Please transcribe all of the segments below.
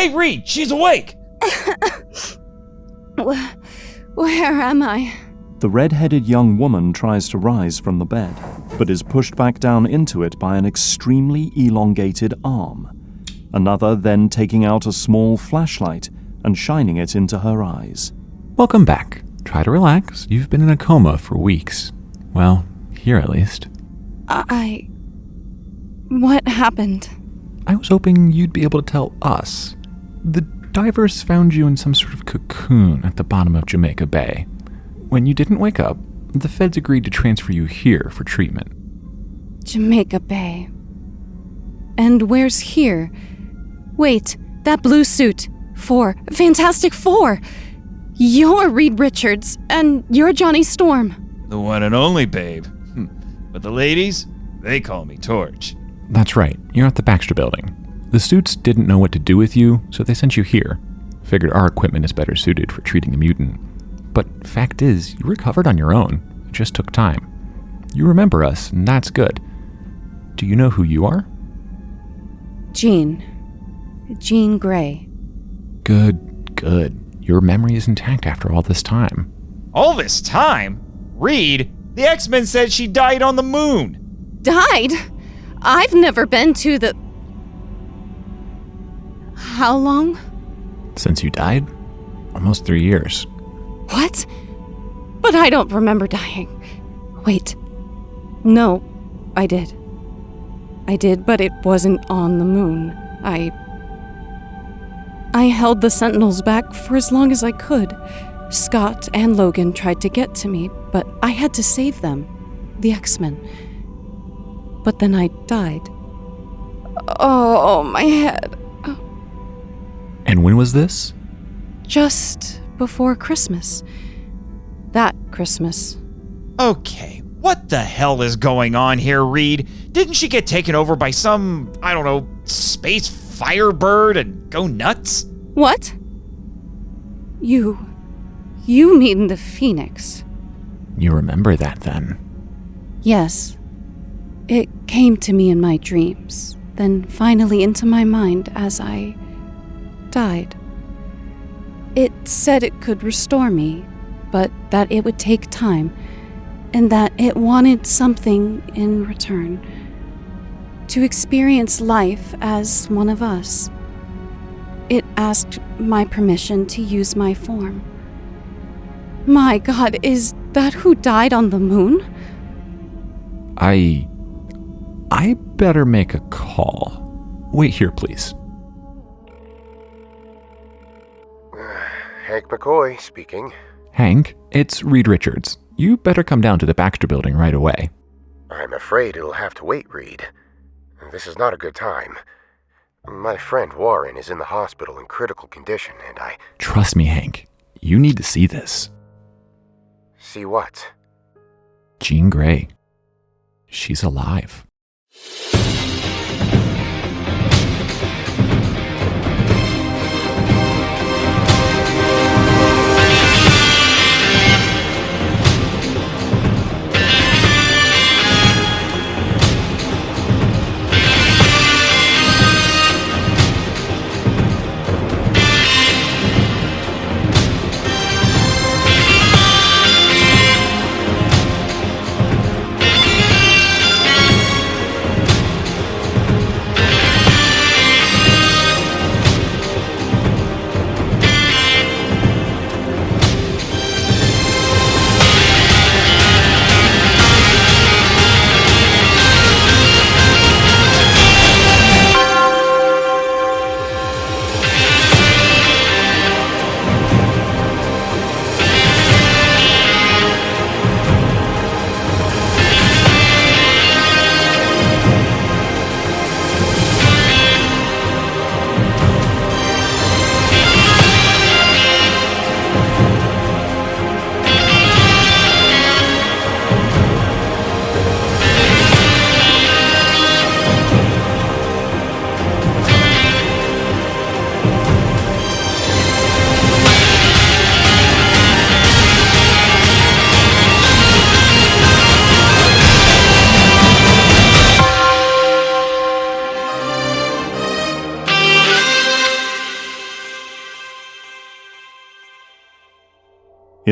Hey, Reed, she's awake! Where am I? The red-headed young woman tries to rise from the bed, but is pushed back down into it by an extremely elongated arm. Another then taking out a small flashlight and shining it into her eyes. Welcome back. Try to relax. You've been in a coma for weeks. Well, here at least. What happened? I was hoping you'd be able to tell us. The divers found you in some sort of cocoon at the bottom of Jamaica Bay. When you didn't wake up, the feds agreed to transfer you here for treatment. Jamaica Bay. And where's here? Wait, that blue suit. Fantastic Four! You're Reed Richards, and you're Johnny Storm. The one and only, babe. But the ladies, they call me Torch. That's right, you're at the Baxter Building. The suits didn't know what to do with you, so they sent you here. Figured our equipment is better suited for treating a mutant. But fact is, you recovered on your own. It just took time. You remember us, and that's good. Do you know who you are? Jean Grey. Good. Your memory is intact after all this time. All this time? Reed, the X-Men said she died on the moon. Died? I've never been to the... How long? Since you died? Almost 3 years. What? But I don't remember dying. Wait. No, I did. But it wasn't on the moon. I held the Sentinels back for as long as I could. Scott and Logan tried to get to me, but I had to save them. The X-Men. But then I died. Oh, my head. And when was this? Just before Christmas. That Christmas. Okay, what the hell is going on here, Reed? Didn't she get taken over by some, space firebird and go nuts? What? You mean the Phoenix? You remember that then? Yes. It came to me in my dreams, then finally into my mind as I died. It said it could restore me, but that it would take time, and that it wanted something in return. To experience life as one of us. It asked my permission to use my form. My God, is that who died on the moon? I better make a call. Wait here, please. Hank McCoy speaking. Hank, it's Reed Richards. You better come down to the Baxter Building right away. I'm afraid it'll have to wait, Reed. This is not a good time. My friend Warren is in the hospital in critical condition, and I... Trust me, Hank. You need to see this. See what? Jean Grey. She's alive.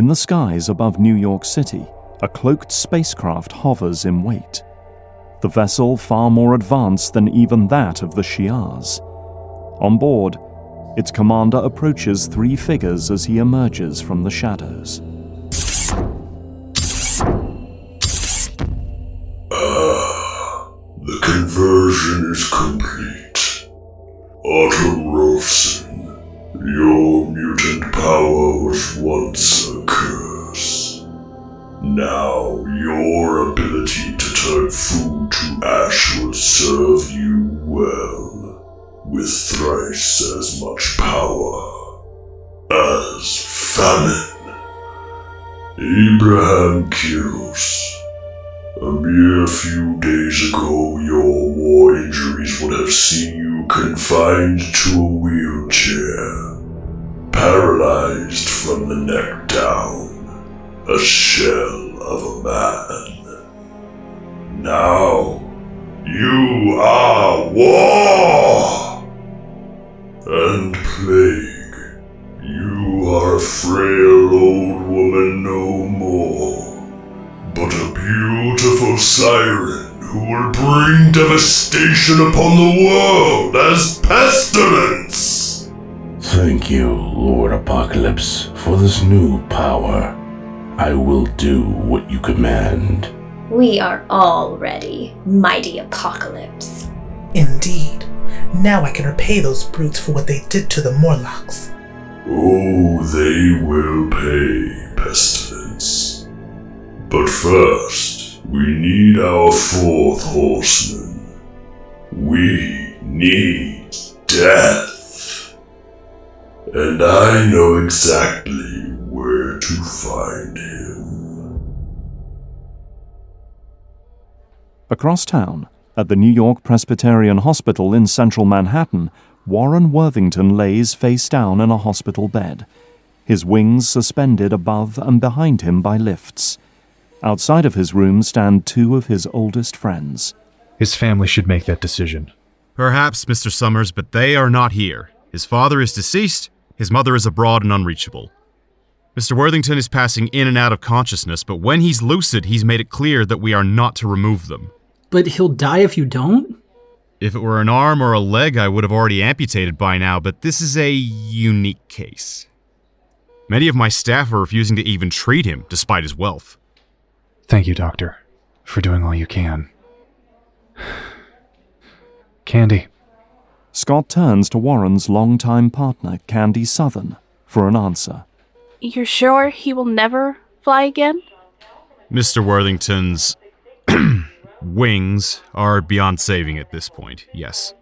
In the skies above New York City, a cloaked spacecraft hovers in wait. The vessel far more advanced than even that of the Shi'ars. On board, its commander approaches three figures as he emerges from the shadows. The conversion is complete. Autumn Rosen, your mutant power was once a curse. Now your ability to turn food to ash will serve you well, with thrice as much power as famine. Abraham Kiros. A mere few days ago, your war injuries would have seen you confined to a wheelchair, paralyzed from the neck down, a shell of a man. Now, you are war and plague. You are a frail old woman no more, but a beautiful siren who will bring devastation upon the world as pestilence. Thank you, Lord Apocalypse, for this new power. I will do what you command. We are all ready, mighty Apocalypse. Indeed. Now I can repay those brutes for what they did to the Morlocks. Oh, they will pay, pestilence. But first, we need our fourth horseman. We need death. And I know exactly where to find him. Across town, at the New York Presbyterian Hospital in central Manhattan, Warren Worthington lays face down in a hospital bed, his wings suspended above and behind him by lifts. Outside of his room stand two of his oldest friends. His family should make that decision. Perhaps, Mr. Summers, but they are not here. His father is deceased, his mother is abroad and unreachable. Mr. Worthington is passing in and out of consciousness, but when he's lucid, he's made it clear that we are not to remove them. But he'll die if you don't? If it were an arm or a leg, I would have already amputated by now, but this is a unique case. Many of my staff are refusing to even treat him, despite his wealth. Thank you, Doctor, for doing all you can. Candy. Scott turns to Warren's longtime partner, Candy Southern, for an answer. You're sure he will never fly again? Mr. Worthington's wings are beyond saving at this point, yes.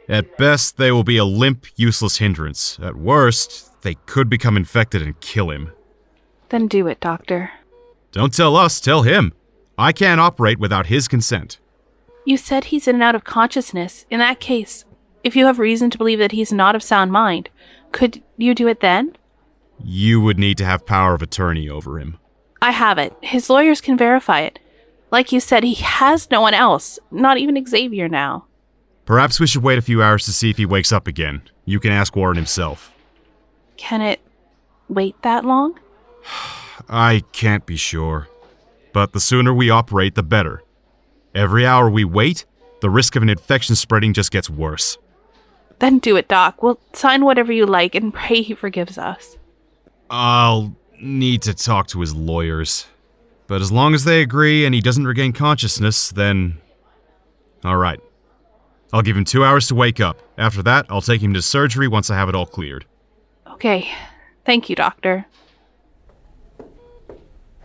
At best, they will be a limp, useless hindrance. At worst, they could become infected and kill him. Then do it, Doctor. Don't tell us, tell him. I can't operate without his consent. You said he's in and out of consciousness. In that case, if you have reason to believe that he's not of sound mind, could you do it then? You would need to have power of attorney over him. I have it. His lawyers can verify it. Like you said, he has no one else, not even Xavier now. Perhaps we should wait a few hours to see if he wakes up again. You can ask Warren himself. Can it wait that long? I can't be sure. But the sooner we operate, the better. Every hour we wait, the risk of an infection spreading just gets worse. Then do it, Doc. We'll sign whatever you like and pray he forgives us. I'll need to talk to his lawyers. But as long as they agree and he doesn't regain consciousness, then... Alright. I'll give him 2 hours to wake up. After that, I'll take him to surgery once I have it all cleared. Okay. Thank you, Doctor.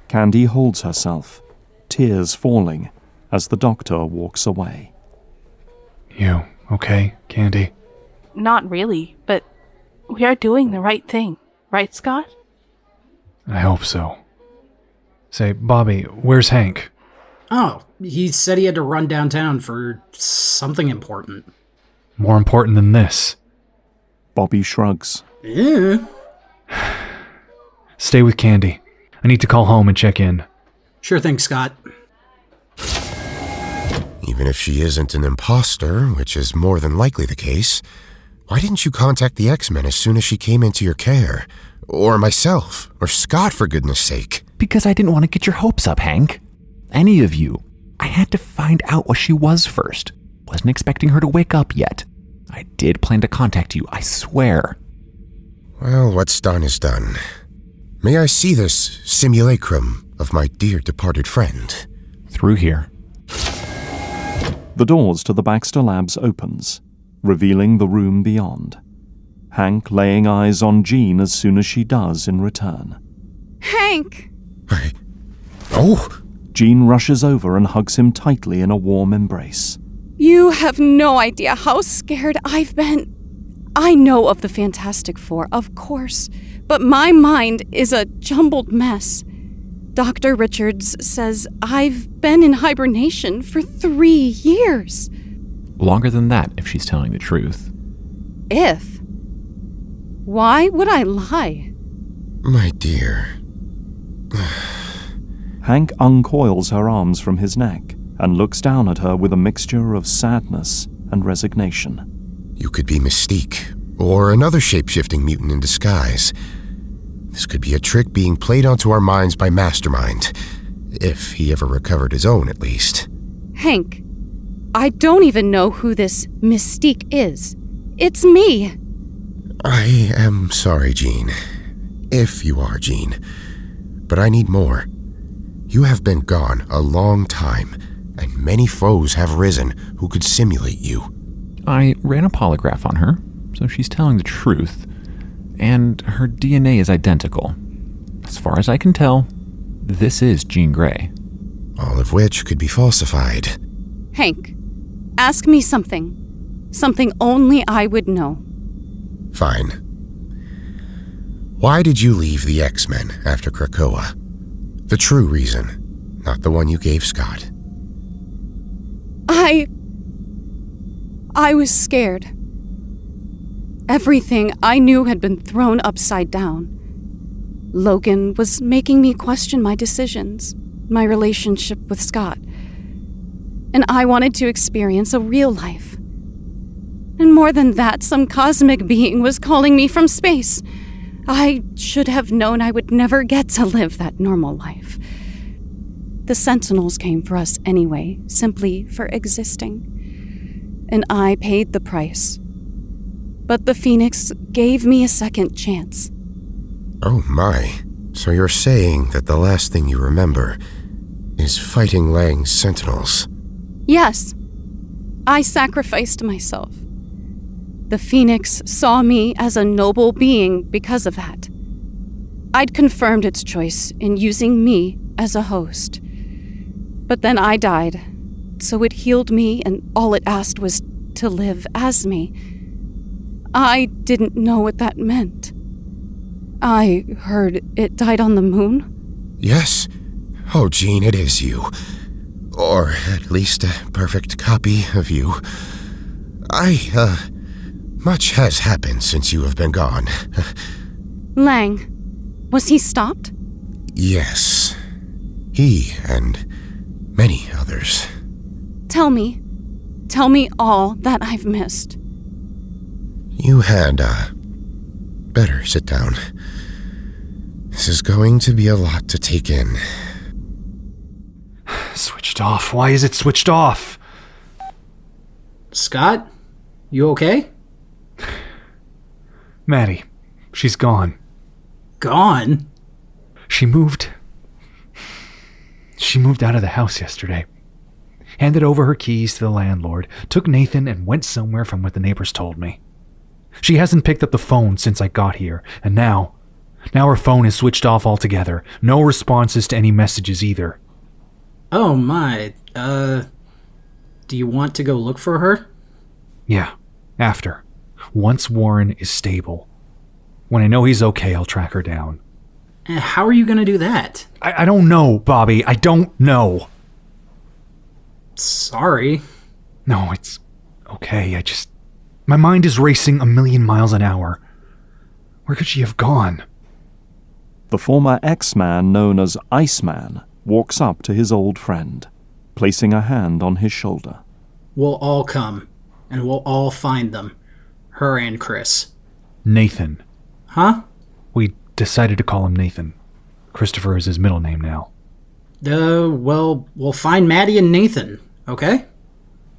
Candy holds herself, tears falling, as the doctor walks away. You okay, Candy? Not really, but we are doing the right thing. Right, Scott? I hope so. Say, Bobby, where's Hank? Oh, he said he had to run downtown for something important. More important than this. Bobby shrugs. Yeah. Stay with Candy. I need to call home and check in. Sure thing, Scott. Even if she isn't an imposter, which is more than likely the case, Why didn't you contact the X-Men as soon as she came into your care? Or myself? Or Scott, for goodness sake? Because I didn't want to get your hopes up, Hank. Any of you. I had to find out what she was first. Wasn't expecting her to wake up yet. I did plan to contact you, I swear. Well, what's done is done. May I see this simulacrum of my dear departed friend? Through here. The doors to the Baxter Labs opens, revealing the room beyond. Hank laying eyes on Jean as soon as she does in return. Hank! Oh! Jean rushes over and hugs him tightly in a warm embrace. You have no idea how scared I've been. I know of the Fantastic Four, of course, but my mind is a jumbled mess. Dr. Richards says I've been in hibernation for 3 years. Longer than that, if she's telling the truth. If? Why would I lie? My dear. Hank uncoils her arms from his neck and looks down at her with a mixture of sadness and resignation. You could be Mystique, or another shape-shifting mutant in disguise. This could be a trick being played onto our minds by Mastermind, if he ever recovered his own, at least. Hank, I don't even know who this Mystique is. It's me. I am sorry, Jean. If you are Jean. But I need more. You have been gone a long time, and many foes have risen who could simulate you. I ran a polygraph on her, so she's telling the truth. And her DNA is identical. As far as I can tell, this is Jean Grey. All of which could be falsified. Hank, ask me something. Something only I would know. Fine. Why did you leave the X-Men after Krakoa? The true reason, not the one you gave Scott. I was scared. Everything I knew had been thrown upside down. Logan was making me question my decisions, my relationship with Scott. And I wanted to experience a real life. And more than that, some cosmic being was calling me from space. I should have known I would never get to live that normal life. The Sentinels came for us anyway, simply for existing. And I paid the price. But the Phoenix gave me a second chance. Oh my. So you're saying that the last thing you remember is fighting Lang's Sentinels? Yes. I sacrificed myself. The Phoenix saw me as a noble being because of that. I'd confirmed its choice in using me as a host. But then I died, so it healed me, and all it asked was to live as me. I didn't know what that meant. I heard it died on the moon. Yes. Oh, Jean, it is you. Or at least a perfect copy of you. Much has happened since you have been gone. Lang, was he stopped? Yes. He and many others. Tell me all that I've missed. You had, better sit down. This is going to be a lot to take in. Switched off. Why is it switched off? Scott? You okay? Maddie, she's gone. Gone? She moved out of the house yesterday. Handed over her keys to the landlord, took Nathan, and went somewhere from what the neighbors told me. She hasn't picked up the phone since I got here, and now her phone is switched off altogether. No responses to any messages either. Oh my, do you want to go look for her? Yeah, after. Once Warren is stable. When I know he's okay, I'll track her down. How are you gonna do that? I don't know, Bobby. I don't know. Sorry. No, it's okay. My mind is racing 1,000,000 miles an hour. Where could she have gone? The former X-Man known as Iceman walks up to his old friend, placing a hand on his shoulder. We'll all come, and we'll all find them. Her and Chris. Nathan. Huh? We decided to call him Nathan. Christopher is his middle name now. Well, we'll find Maddie and Nathan, okay?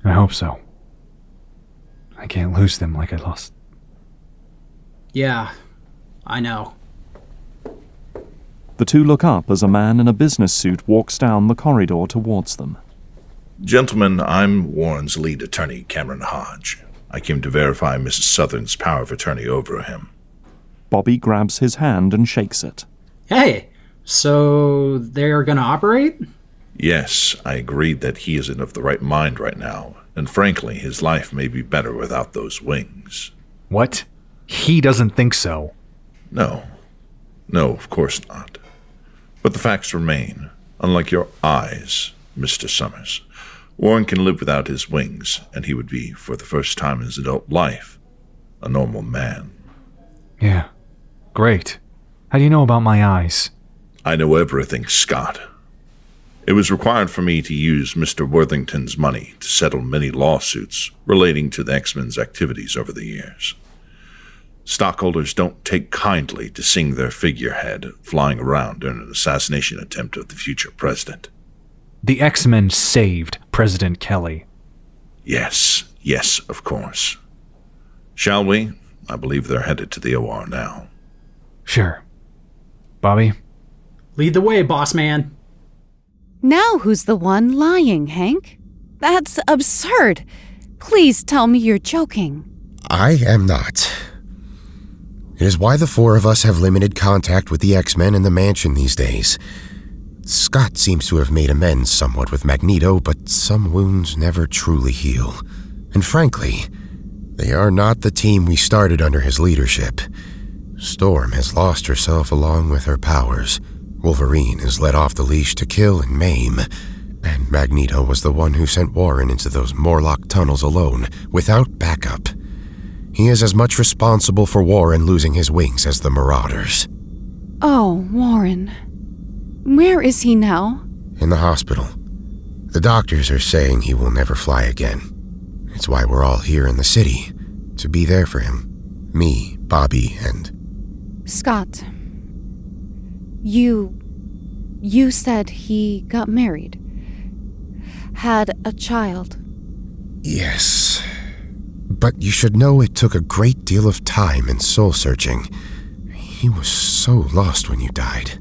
I hope so. I can't lose them like I lost. Yeah, I know. The two look up as a man in a business suit walks down the corridor towards them. Gentlemen, I'm Warren's lead attorney, Cameron Hodge. I came to verify Mrs. Southern's power of attorney over him. Bobby grabs his hand and shakes it. Hey, so they're gonna operate? Yes, I agreed that he isn't of the right mind right now, and frankly, his life may be better without those wings. What? He doesn't think so. No, of course not. But the facts remain. Unlike your eyes, Mr. Summers, Warren can live without his wings, and he would be, for the first time in his adult life, a normal man. Yeah. Great. How do you know about my eyes? I know everything, Scott. It was required for me to use Mr. Worthington's money to settle many lawsuits relating to the X-Men's activities over the years. Stockholders don't take kindly to seeing their figurehead flying around during an assassination attempt of the future president. The X-Men saved President Kelly. Yes, of course. Shall we? I believe they're headed to the OR now. Sure. Bobby? Lead the way, boss man. Now who's the one lying, Hank? That's absurd. Please tell me you're joking. I am not. It is why the four of us have limited contact with the X-Men in the mansion these days. Scott seems to have made amends somewhat with Magneto, but some wounds never truly heal. And frankly, they are not the team we started under his leadership. Storm has lost herself along with her powers. Wolverine is let off the leash to kill and maim. And Magneto was the one who sent Warren into those Morlock tunnels alone, without backup. He is as much responsible for Warren losing his wings as the Marauders. Oh, Warren. Where is he now? In the hospital. The doctors are saying he will never fly again. It's why we're all here in the city, to be there for him. Me, Bobby, and... Scott. You said he got married. Had a child. Yes. But you should know it took a great deal of time and soul-searching. He was so lost when you died.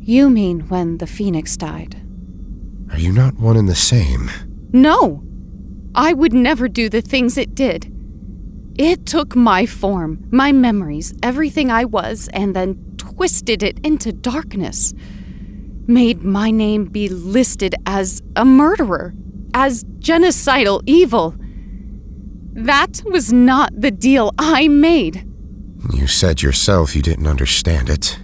You mean when the Phoenix died? Are you not one and the same? No! I would never do the things it did. It took my form, my memories, everything I was, and then twisted it into darkness. Made my name be listed as a murderer, as genocidal evil. That was not the deal I made. You said yourself you didn't understand it.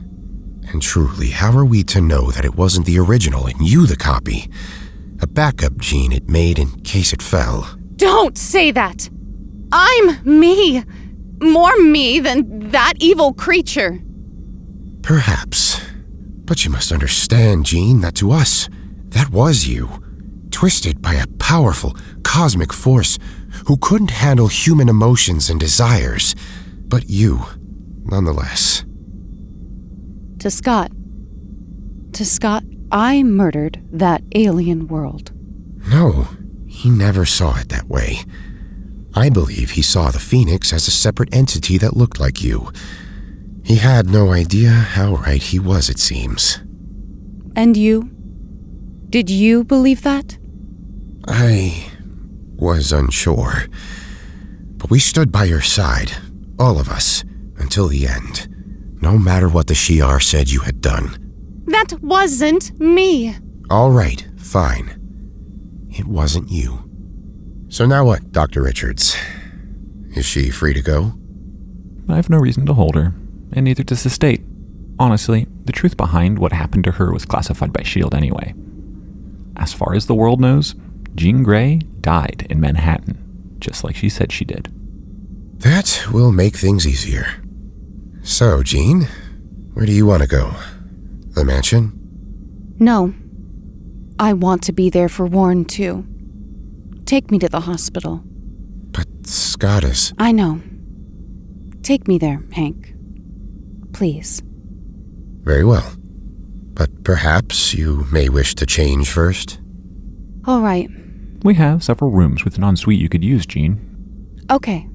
And truly, how are we to know that it wasn't the original and you the copy? A backup gene it made in case it fell. Don't say that! I'm me! More me than that evil creature. Perhaps. But you must understand, Jean, that to us, that was you. Twisted by a powerful, cosmic force who couldn't handle human emotions and desires. But you, nonetheless. To Scott, I murdered that alien world. No, he never saw it that way. I believe he saw the Phoenix as a separate entity that looked like you. He had no idea how right he was, it seems. And you? Did you believe that? I was unsure. But we stood by your side, all of us, until the end. No matter what the Shi'ar said you had done. That wasn't me. All right, fine. It wasn't you. So now what, Dr. Richards? Is she free to go? I have no reason to hold her, and neither does the state. Honestly, the truth behind what happened to her was classified by S.H.I.E.L.D. anyway. As far as the world knows, Jean Grey died in Manhattan, just like she said she did. That will make things easier. So, Jean, where do you want to go? The mansion? No. I want to be there for Warren, too. Take me to the hospital. But Scott is... I know. Take me there, Hank. Please. Very well. But perhaps you may wish to change first? All right. We have several rooms with an ensuite you could use, Jean. Okay.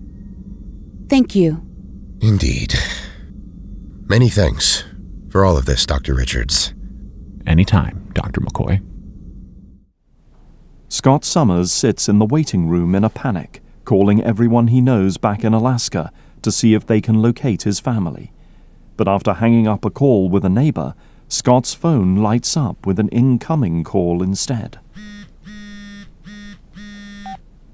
Thank you. Indeed. Many thanks for all of this, Dr. Richards. Anytime, Dr. McCoy. Scott Summers sits in the waiting room in a panic, calling everyone he knows back in Alaska to see if they can locate his family. But after hanging up a call with a neighbor, Scott's phone lights up with an incoming call instead.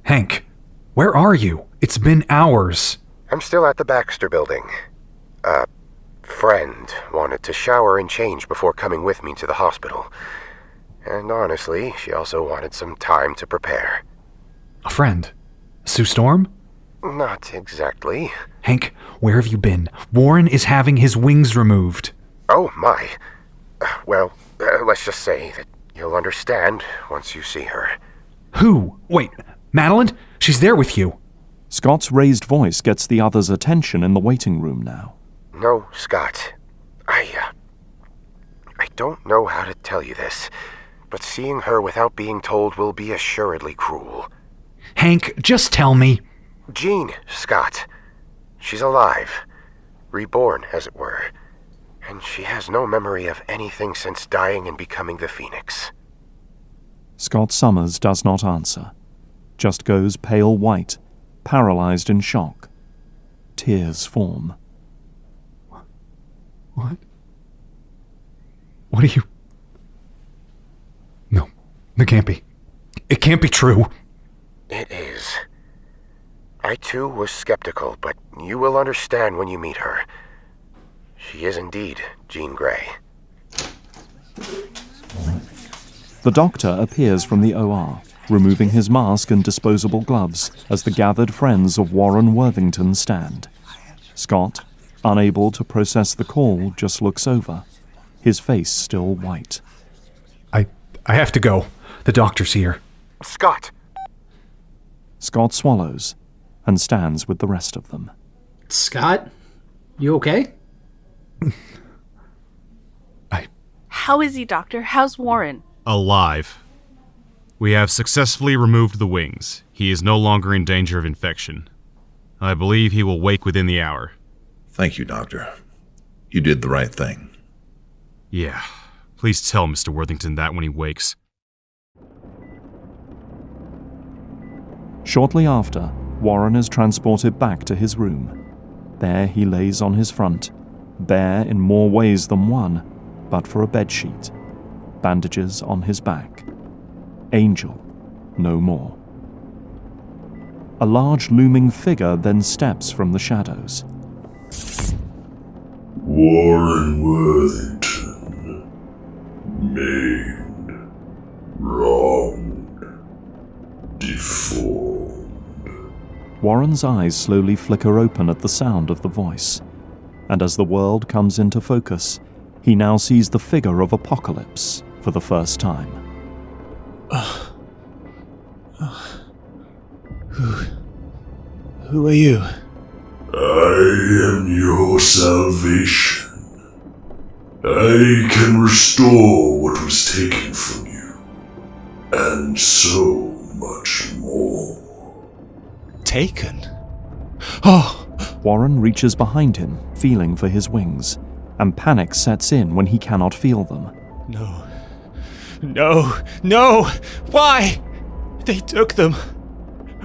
Hank, where are you? It's been hours. I'm still at the Baxter building. A friend wanted to shower and change before coming with me to the hospital. And honestly, she also wanted some time to prepare. A friend? Sue Storm? Not exactly. Hank, where have you been? Warren is having his wings removed. Oh, my. Well, let's just say that you'll understand once you see her. Who? Wait, Madeline? She's there with you. Scott's raised voice gets the others' attention in the waiting room now. No, Scott. I don't know how to tell you this, but seeing her without being told will be assuredly cruel. Hank, just tell me. Jean, Scott. She's alive. Reborn, as it were. And she has no memory of anything since dying and becoming the Phoenix. Scott Summers does not answer, just goes pale white, paralyzed in shock. Tears form. What? What are you... No, it can't be. It can't be true. It is. I too was skeptical, but you will understand when you meet her. She is indeed Jean Grey. The doctor appears from the OR, removing his mask and disposable gloves as the gathered friends of Warren Worthington stand. Scott, unable to process the call, just looks over, his face still white. I have to go. The doctor's here. Scott! Scott swallows and stands with the rest of them. Scott? You okay? How is he, Doctor? How's Warren? Alive. We have successfully removed the wings. He is no longer in danger of infection. I believe he will wake within the hour. Thank you, Doctor. You did the right thing. Yeah. Please tell Mr. Worthington that when he wakes. Shortly after, Warren is transported back to his room. There he lays on his front, bare in more ways than one, but for a bedsheet, bandages on his back. Angel, no more. A large looming figure then steps from the shadows. Warren Worthington. Maimed. Wronged. Deformed. Warren's eyes slowly flicker open at the sound of the voice, and as the world comes into focus, he now sees the figure of Apocalypse for the first time. Who are you? I am your salvation. I can restore what was taken from you, and so much more. Taken? Oh! Warren reaches behind him, feeling for his wings, and panic sets in when he cannot feel them. No. No! Why? They took them.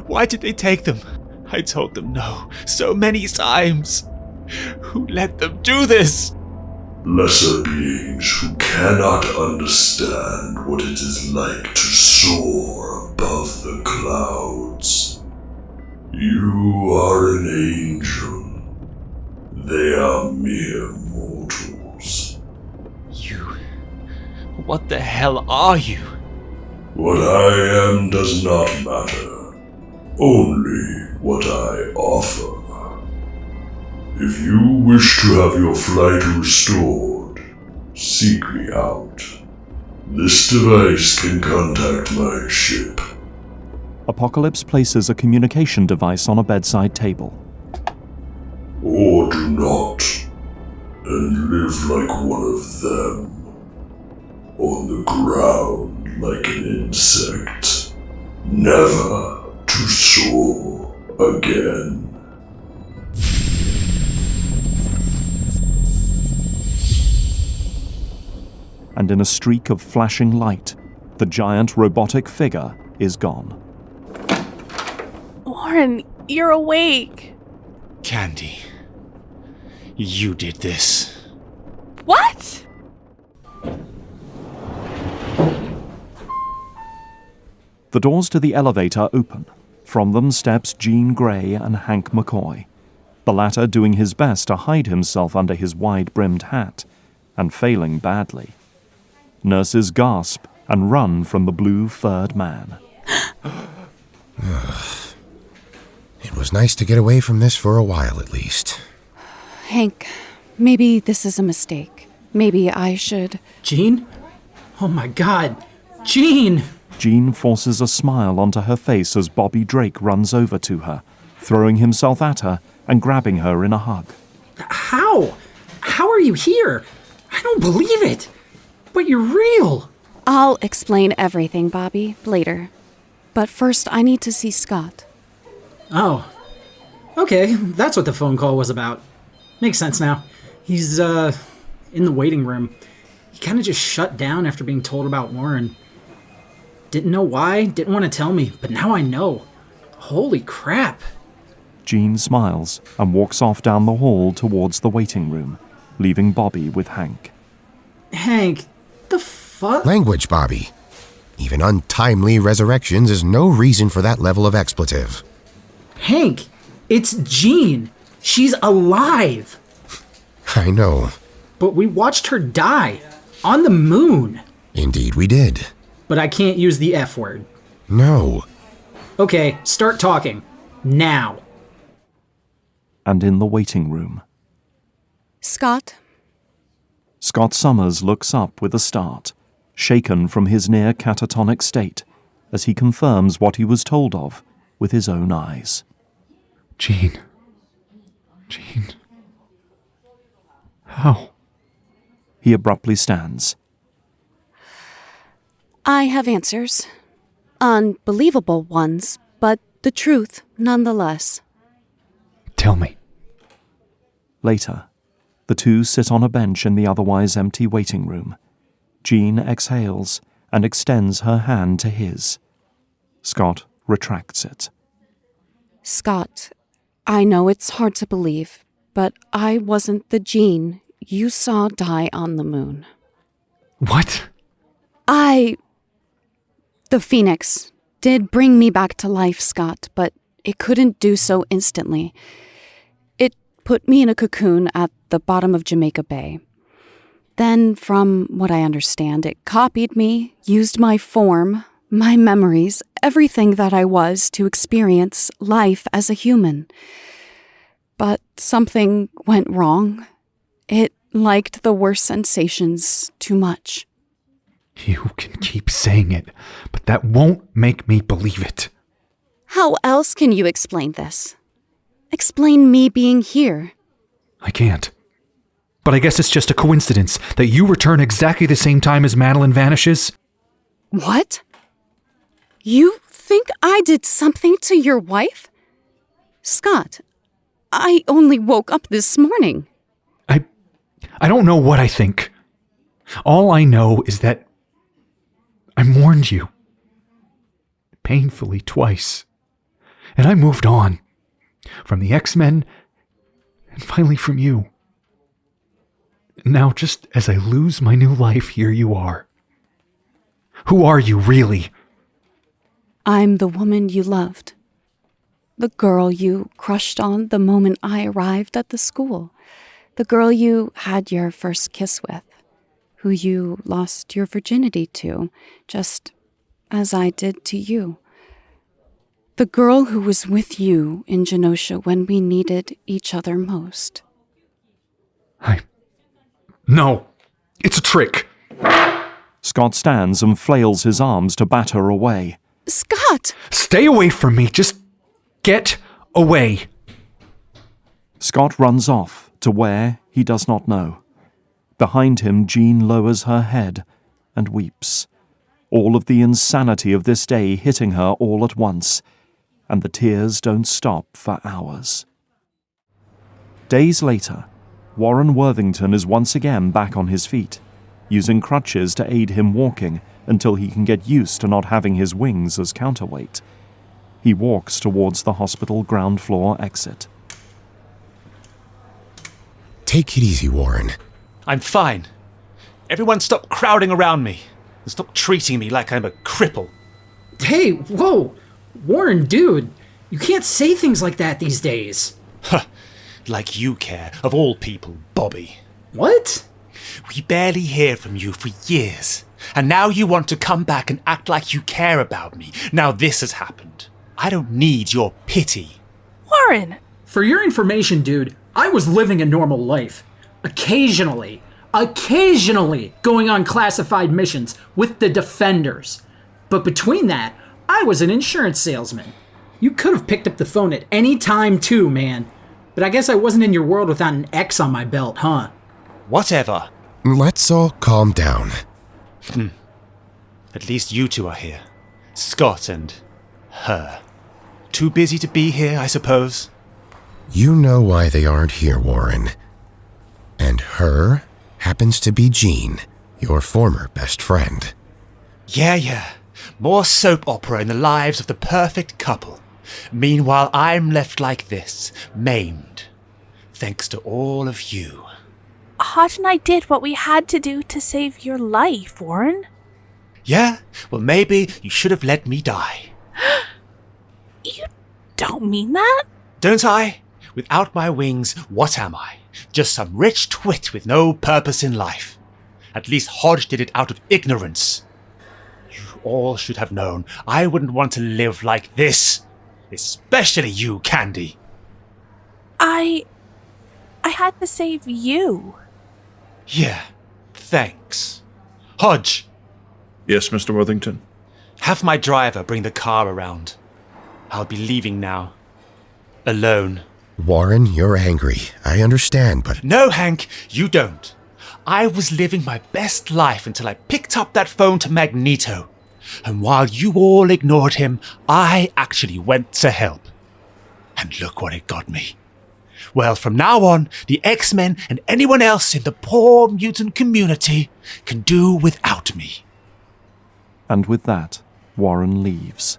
Why did they take them? I told them no so many times. Who let them do this? Lesser beings who cannot understand what it is like to soar above the clouds. You are an angel. They are mere mortals. What the hell are you? What I am does not matter. Only what I offer. If you wish to have your flight restored, seek me out. This device can contact my ship. Apocalypse places a communication device on a bedside table. or do not, and live like one of them, on the ground like an insect, never to soar again. And in a streak of flashing light, the giant robotic figure is gone. Lauren, you're awake. Candy, you did this. What? The doors to the elevator open. From them steps Jean Grey and Hank McCoy, the latter doing his best to hide himself under his wide-brimmed hat, and failing badly. Nurses gasp and run from the blue-furred man. It was nice to get away from this for a while, at least. Hank, maybe this is a mistake. Maybe I should... Jean? Oh my god. Jean! Jean forces a smile onto her face as Bobby Drake runs over to her, throwing himself at her and grabbing her in a hug. How? How are you here? I don't believe it. But you're real. I'll explain everything, Bobby, later. But first, I need to see Scott. Oh. Okay, that's what the phone call was about. Makes sense now. He's, in the waiting room. He kind of just shut down after being told about Warren. Didn't know why, didn't want to tell me, but now I know. Holy crap. Jean smiles and walks off down the hall towards the waiting room, leaving Bobby with Hank. Hank, the fuck? Language, Bobby. Even untimely resurrections is no reason for that level of expletive. Hank, it's Jean. She's alive. I know. But we watched her die. On the moon. Indeed we did. But I can't use the F word. No. Okay, start talking. Now. And in the waiting room. Scott? Scott Summers looks up with a start, shaken from his near catatonic state, as he confirms what he was told of with his own eyes. Jean. How? He abruptly stands. I have answers. Unbelievable ones, but the truth nonetheless. Tell me. Later, the two sit on a bench in the otherwise empty waiting room. Jean exhales and extends her hand to his. Scott retracts it. Scott, I know it's hard to believe, but I wasn't the Jean you saw die on the moon. What? The Phoenix did bring me back to life, Scott, but it couldn't do so instantly. It put me in a cocoon at the bottom of Jamaica Bay. Then, from what I understand, it copied me, used my form, my memories, everything that I was to experience life as a human. But something went wrong. It liked the worst sensations too much. You can keep saying it, but that won't make me believe it. How else can you explain this? Explain me being here. I can't. But I guess it's just a coincidence that you return exactly the same time as Madeline vanishes. What? You think I did something to your wife? Scott, I only woke up this morning. I don't know what I think. All I know is that I mourned you. Painfully twice. And I moved on. From the X-Men, and finally from you. Now, just as I lose my new life, here you are. Who are you, really? I'm the woman you loved. The girl you crushed on the moment I arrived at the school. The girl you had your first kiss with. Who you lost your virginity to, just as I did to you. The girl who was with you in Genosha when we needed each other most. No, it's a trick. Scott stands and flails his arms to bat her away. Scott! Stay away from me. Just get away. Scott runs off, to where he does not know. Behind him, Jean lowers her head and weeps, all of the insanity of this day hitting her all at once, and the tears don't stop for hours. Days later, Warren Worthington is once again back on his feet, using crutches to aid him walking until he can get used to not having his wings as counterweight. He walks towards the hospital ground floor exit. Take it easy, Warren. I'm fine. Everyone stop crowding around me and stop treating me like I'm a cripple. Hey, whoa! Warren, dude, you can't say things like that these days. Huh. Like you care, of all people, Bobby. What? We barely hear from you for years, and now you want to come back and act like you care about me. Now this has happened. I don't need your pity. Warren! For your information, dude, I was living a normal life. Occasionally going on classified missions with the Defenders. But between that, I was an insurance salesman. You could have picked up the phone at any time too, man. But I guess I wasn't in your world without an X on my belt, huh? Whatever. Let's all calm down. At least you two are here. Scott and her. Too busy to be here, I suppose? You know why they aren't here, Warren. And her happens to be Jean, your former best friend. Yeah. More soap opera in the lives of the perfect couple. Meanwhile, I'm left like this, maimed. Thanks to all of you. Hodge and I did what we had to do to save your life, Warren. Yeah? Well, maybe you should have let me die. You don't mean that? Don't I? Without my wings, what am I? Just some rich twit with no purpose in life. At least Hodge did it out of ignorance. You all should have known I wouldn't want to live like this. Especially you, Candy. I had to save you. Yeah, thanks. Hodge. Yes, Mr. Worthington? Have my driver bring the car around. I'll be leaving now. Alone. Warren, you're angry. I understand, but... No, Hank, you don't. I was living my best life until I picked up that phone to Magneto. And while you all ignored him, I actually went to help. And look what it got me. Well, from now on, the X-Men and anyone else in the poor mutant community can do without me. And with that, Warren leaves,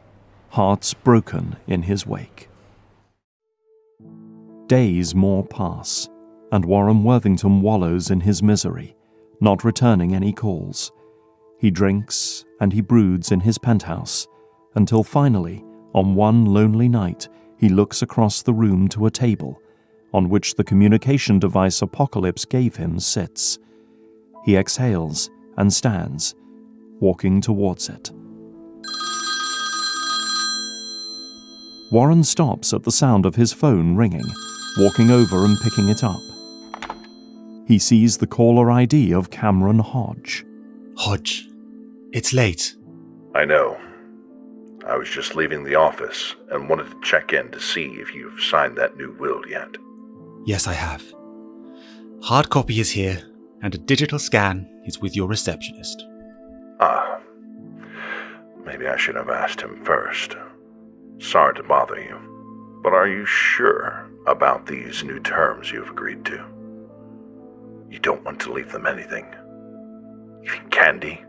hearts broken in his wake. Days more pass, and Warren Worthington wallows in his misery, not returning any calls. He drinks and he broods in his penthouse, until finally, on one lonely night, he looks across the room to a table, on which the communication device Apocalypse gave him sits. He exhales and stands, walking towards it. Warren stops at the sound of his phone ringing, walking over and picking it up. He sees the caller ID of Cameron Hodge. Hodge, it's late. I know. I was just leaving the office and wanted to check in to see if you've signed that new will yet. Yes, I have. Hard copy is here, and a digital scan is with your receptionist. Ah. Maybe I should have asked him first. Sorry to bother you, but are you sure about these new terms you've agreed to? You don't want to leave them anything. Even candy?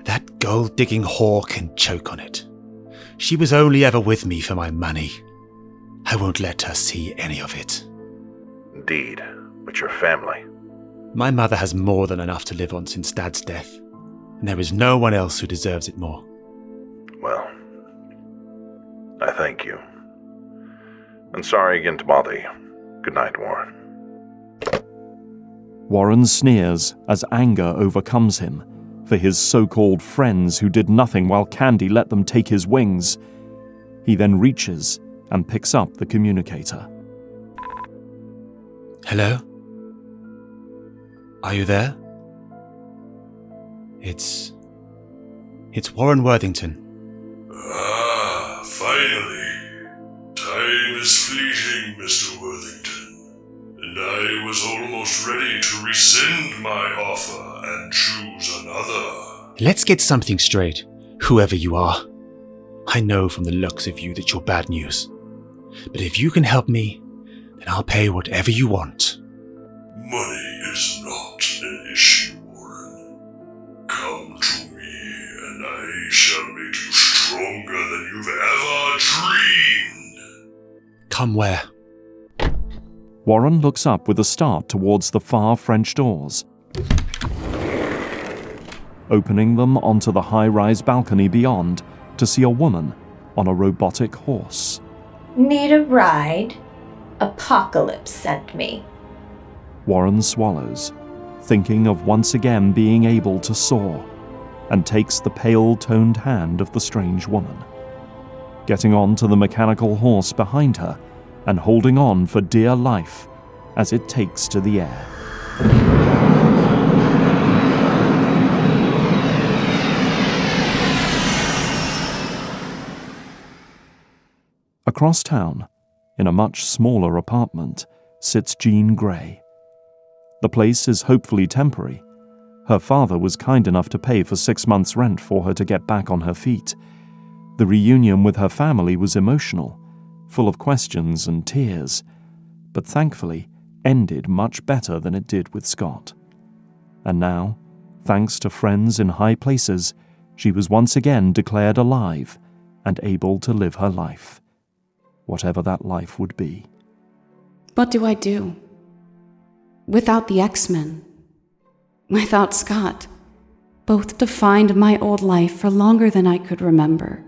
That gold-digging whore can choke on it. She was only ever with me for my money. I won't let her see any of it. Indeed, but your family. My mother has more than enough to live on since Dad's death, and there is no one else who deserves it more. Well, I thank you. And sorry again to bother you. Good night, Warren. Warren sneers as anger overcomes him for his so-called friends who did nothing while Candy let them take his wings. He then reaches and picks up the communicator. Hello? Are you there? It's Warren Worthington. Ah, finally. Time Time is fleeting, Mr. Worthington, and I was almost ready to rescind my offer and choose another. Let's get something straight, whoever you are. I know from the looks of you that you're bad news. But if you can help me, then I'll pay whatever you want. Money is not an issue, Warren. Come to me, and I shall make you stronger than you've ever dreamed. Come where? Warren looks up with a start towards the far French doors, opening them onto the high-rise balcony beyond to see a woman on a robotic horse. Need a ride? Apocalypse sent me. Warren swallows, thinking of once again being able to soar, and takes the pale-toned hand of the strange woman, getting on to the mechanical horse behind her and holding on for dear life as it takes to the air. Across town, in a much smaller apartment, sits Jean Grey. The place is hopefully temporary. Her father was kind enough to pay for 6 months' rent for her to get back on her feet. The reunion with her family was emotional, full of questions and tears, but thankfully ended much better than it did with Scott. And now, thanks to friends in high places, she was once again declared alive and able to live her life, whatever that life would be. What do I do? Without the X-Men, without Scott, both defined my old life for longer than I could remember.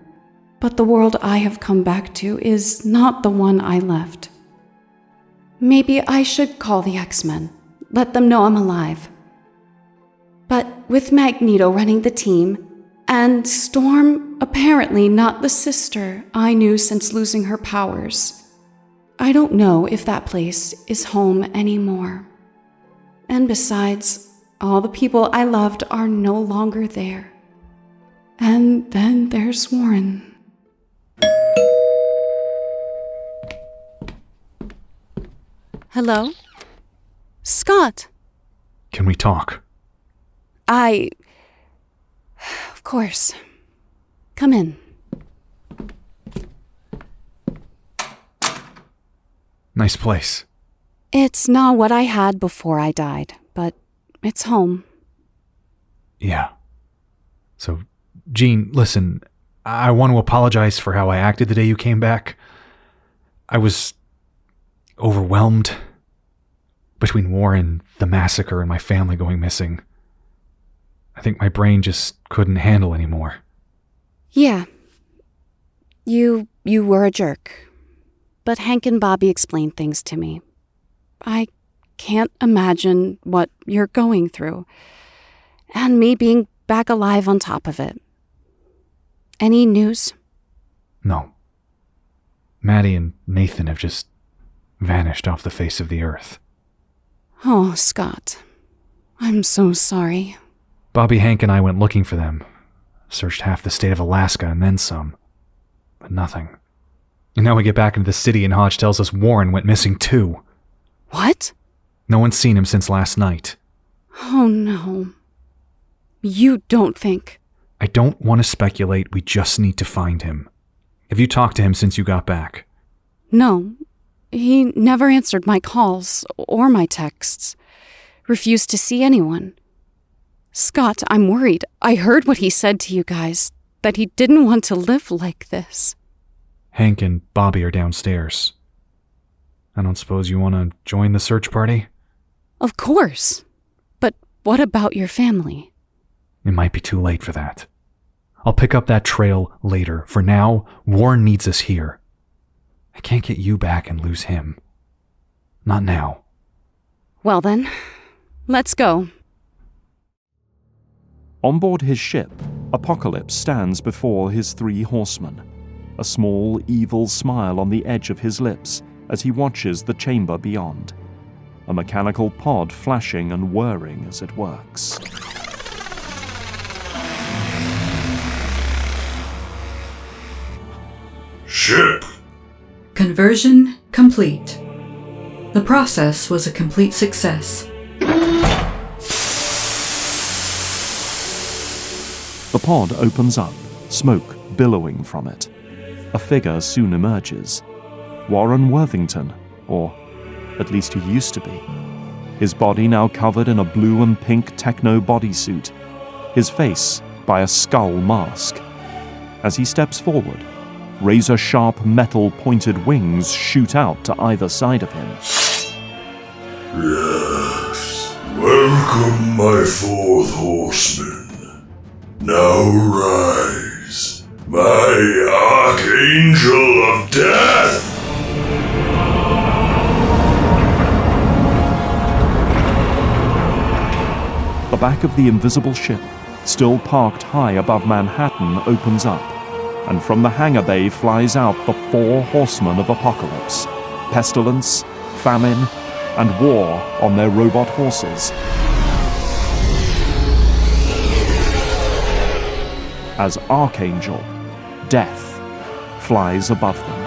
But the world I have come back to is not the one I left. Maybe I should call the X-Men, let them know I'm alive. But with Magneto running the team, and Storm apparently not the sister I knew since losing her powers, I don't know if that place is home anymore. And besides, all the people I loved are no longer there. And then there's Warren. Hello? Scott! Can we talk? Of course. Come in. Nice place. It's not what I had before I died, but it's home. Yeah. So, Jean, listen, I want to apologize for how I acted the day you came back. I was overwhelmed between Warren, the massacre, and my family going missing. I think my brain just couldn't handle anymore. Yeah. You were a jerk. But Hank and Bobby explained things to me. I can't imagine what you're going through. And me being back alive on top of it. Any news? No. Maddie and Nathan have just vanished off the face of the earth. Oh, Scott. I'm so sorry. Bobby, Hank, and I went looking for them. Searched half the state of Alaska and then some. But nothing. And now we get back into the city and Hodge tells us Warren went missing too. What? No one's seen him since last night. Oh no. You don't think... I don't want to speculate, we just need to find him. Have you talked to him since you got back? No. He never answered my calls or my texts. Refused to see anyone. Scott, I'm worried. I heard what he said to you guys, that he didn't want to live like this. Hank and Bobby are downstairs. I don't suppose you want to join the search party? Of course. But what about your family? It might be too late for that. I'll pick up that trail later. For now, Warren needs us here. I can't get you back and lose him. Not now. Well then, let's go. On board his ship, Apocalypse stands before his 3 horsemen, a small, evil smile on the edge of his lips as he watches the chamber beyond, a mechanical pod flashing and whirring as it works. Ship, Conversion complete. The process was a complete success. The pod opens up, smoke billowing from it. A figure soon emerges. Warren Worthington, or at least he used to be. His body now covered in a blue and pink techno bodysuit, his face by a skull mask. As he steps forward, razor-sharp metal-pointed wings shoot out to either side of him. Yes, welcome, my fourth horseman. Now rise, my Archangel of Death! The back of the invisible ship, still parked high above Manhattan, opens up, and from the hangar bay flies out the 4 horsemen of apocalypse: pestilence, famine, and war on their robot horses. As Archangel, Death, flies above them.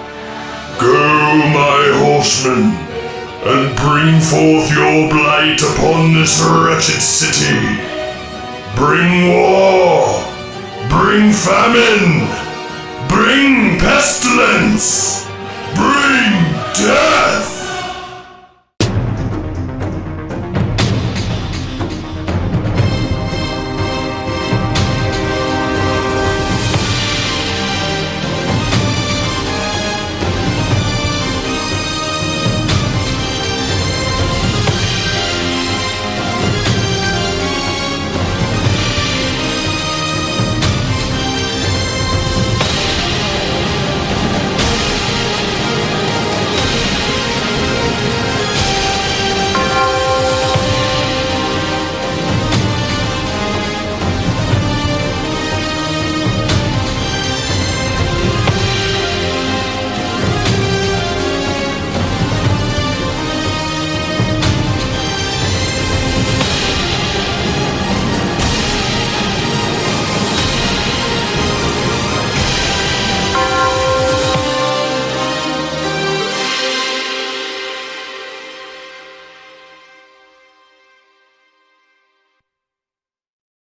Go, my horsemen, and bring forth your blight upon this wretched city. Bring war, bring famine, bring pestilence!